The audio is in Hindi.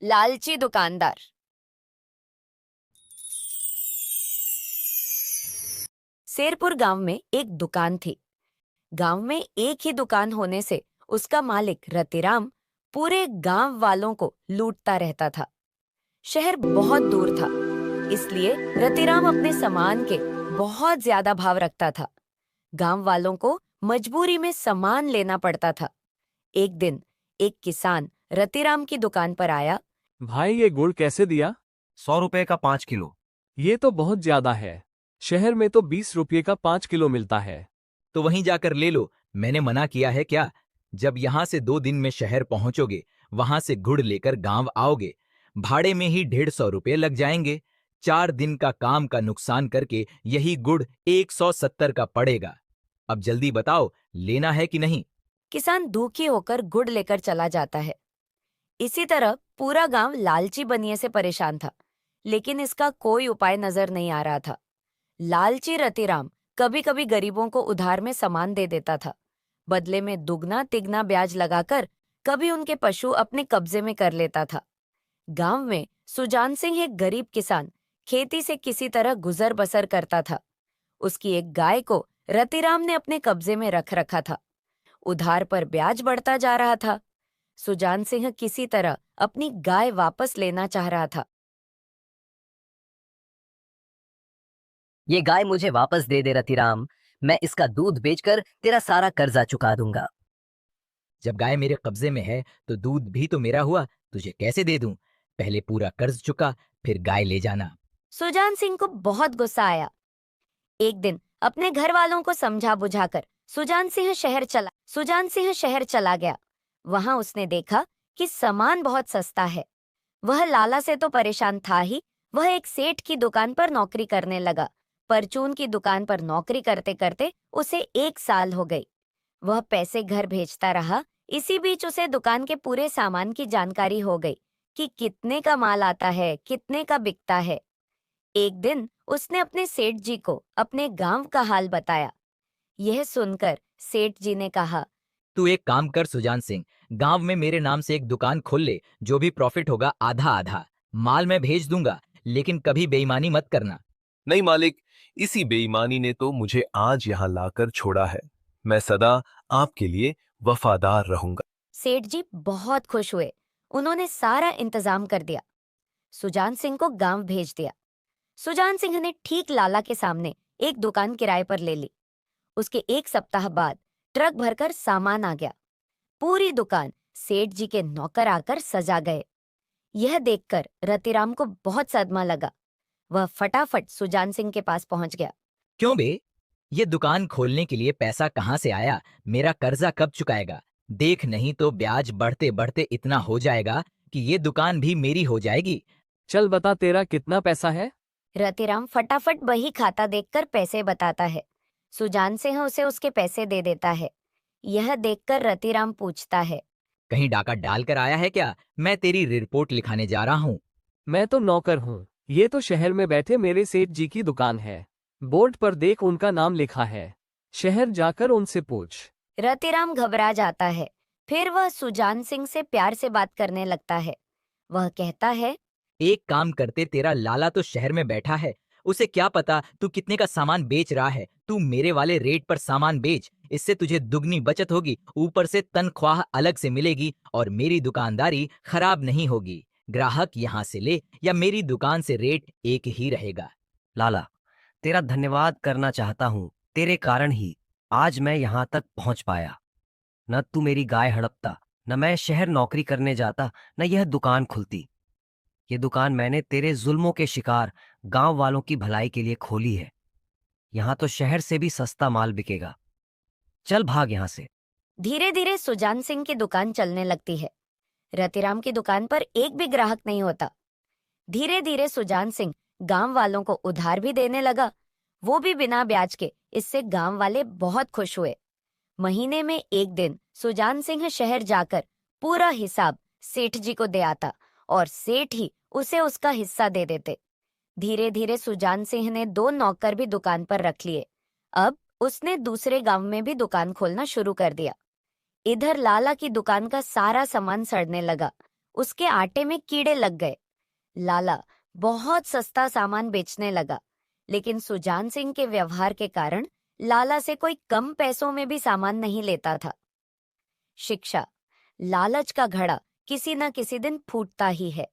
लालची दुकानदार। शेरपुर गांव में एक दुकान थी। गांव में एक ही दुकान होने से उसका मालिक रतिराम पूरे गांव वालों को लूटता रहता था। शहर बहुत दूर था, इसलिए रतिराम अपने सामान के बहुत ज्यादा भाव रखता था। गांव वालों को मजबूरी में सामान लेना पड़ता था। एक दिन एक किसान रतिराम की दुकान पर आया। भाई ये गुड़ कैसे दिया? 100 रुपए का 5 किलो। ये तो बहुत ज्यादा है। शहर में तो 20 रुपये का 5 किलो मिलता है। तो वहीं जाकर ले लो, मैंने मना किया है क्या? जब यहाँ से 2 दिन में शहर पहुंचोगे, वहां से गुड़ लेकर गांव आओगे, भाड़े में ही 150 रुपये लग जाएंगे। 4 दिन का काम का नुकसान करके यही गुड़ 170 का पड़ेगा। अब जल्दी बताओ, लेना है कि नहीं? किसान दुखी होकर गुड़ लेकर चला जाता है। इसी तरह पूरा गांव लालची बनिए से परेशान था, लेकिन इसका कोई उपाय नजर नहीं आ रहा था। लालची रतिराम कभी कभी गरीबों को उधार में सामान दे देता था, बदले में दुगना तिगना ब्याज लगाकर कभी उनके पशु अपने कब्जे में कर लेता था। गांव में सुजान सिंह एक गरीब किसान खेती से किसी तरह गुजर बसर करता था। उसकी एक गाय को रतिराम ने अपने कब्जे में रख रखा था। उधार पर ब्याज बढ़ता जा रहा था। सुजान सिंह किसी तरह अपनी गाय वापस लेना चाह रहा था। ये गाय मुझे वापस दे दे रतिराम, मैं इसका दूध बेचकर तेरा सारा कर्जा चुका दूंगा। जब गाय मेरे कब्जे में है तो दूध भी तो मेरा हुआ, तुझे कैसे दे दूं? पहले पूरा कर्ज चुका, फिर गाय ले जाना। सुजान सिंह को बहुत गुस्सा आया। एक दिन अपने घर वालों को समझा बुझाकर सुजान सिंह शहर चला गया। वहां उसने देखा कि सामान बहुत सस्ता है। वह लाला से तो परेशान था ही, वह एक सेठ की दुकान पर नौकरी करने लगा। परचून की दुकान पर नौकरी करते करते उसे 1 साल हो गई। वह पैसे घर भेजता रहा। इसी बीच उसे दुकान के पूरे सामान की जानकारी हो गई कि कितने का माल आता है, कितने का बिकता है। एक दिन उसने अपने सेठ जी को अपने गांव का हाल बताया। यह सुनकर सेठ जी ने कहा, तू एक काम कर सुजान सिंह, गांव में मेरे नाम से एक दुकान खोल ले। जो भी प्रॉफिट होगा आधा आधा माल मैं भेज दूंगा, लेकिन कभी बेईमानी मत करना। नहीं मालिक, इसी बेईमानी ने तो मुझे आज यहाँ लाकर छोड़ा है। मैं सदा आपके लिए वफादार रहूंगा। सेठ जी बहुत खुश हुए। उन्होंने सारा इंतजाम कर दिया। सुजान सिंह को गांव भेज दिया। सुजान सिंह ने ठीक लाला के सामने एक दुकान किराए पर ले ली। उसके 1 सप्ताह बाद ट्रक भरकर सामान आ गया। पूरी दुकान सेठ जी के नौकर आकर सजा गए। यह देखकर रतिराम को बहुत सदमा लगा। वह फटाफट सुजान सिंह के पास पहुंच गया। क्यों बे, ये दुकान खोलने के लिए पैसा कहाँ से आया? मेरा कर्जा कब चुकाएगा? देख, नहीं तो ब्याज बढ़ते बढ़ते इतना हो जाएगा कि ये दुकान भी मेरी हो जाएगी। चल बता, तेरा कितना पैसा है? रतिराम फटाफट बही खाता देखकर पैसे बताता है। सुजान सिंह उसे उसके पैसे दे देता है। यह देखकर रतिराम पूछता है, कहीं डाका डाल कर आया है क्या? मैं तेरी रिपोर्ट लिखाने जा रहा हूँ। मैं तो नौकर हूँ। ये तो शहर में बैठे मेरे सेठ जी की दुकान है। बोर्ड पर देख, उनका नाम लिखा है। शहर जाकर उनसे पूछ। रतिराम घबरा जाता है। फिर वह सुजान सिंह से प्यार से बात करने लगता है। वह कहता है, एक काम करते, तेरा लाला तो शहर में बैठा है, उसे क्या पता तू कितने का सामान बेच रहा है। तू मेरे वाले रेट पर सामान बेच, इससे तुझे दुगनी बचत होगी, ऊपर से तनख्वाह अलग से मिलेगी और मेरी दुकानदारी खराब नहीं होगी। ग्राहक यहाँ से ले या मेरी दुकान से रेट एक ही रहेगा। लाला, तेरा धन्यवाद करना चाहता हूँ। तेरे कारण ही आज मैं यहाँ तक पहुँच पाया। न तू मेरी गाय हड़पता, न मैं शहर नौकरी करने जाता, न यह दुकान खुलती। ये दुकान मैंने तेरे जुल्मों के शिकार गांव वालों की भलाई के लिए खोली है। यहाँ तो शहर से भी सस्ता माल बिकेगा। चल भाग यहाँ से। धीरे धीरे सुजान सिंह की दुकान चलने लगती है। रतिराम की दुकान पर एक भी ग्राहक नहीं होता। धीरे धीरे सुजान सिंह गांव वालों को उधार भी देने लगा, वो भी बिना ब्याज के। इससे गांव वाले बहुत खुश हुए। महीने में एक दिन सुजान सिंह शहर जाकर पूरा हिसाब सेठ जी को दे आता और सेठ ही उसे उसका हिस्सा दे देते। धीरे धीरे सुजान सिंह ने 2 नौकर भी दुकान पर रख लिए। अब उसने दूसरे गांव में भी दुकान खोलना शुरू कर दिया। इधर लाला की दुकान का सारा सामान सड़ने लगा। उसके आटे में कीड़े लग गए। लाला बहुत सस्ता सामान बेचने लगा, लेकिन सुजान सिंह के व्यवहार के कारण लाला से कोई कम पैसों में भी सामान नहीं लेता था। शिक्षा, लालच का घड़ा किसी न किसी दिन फूटता ही है।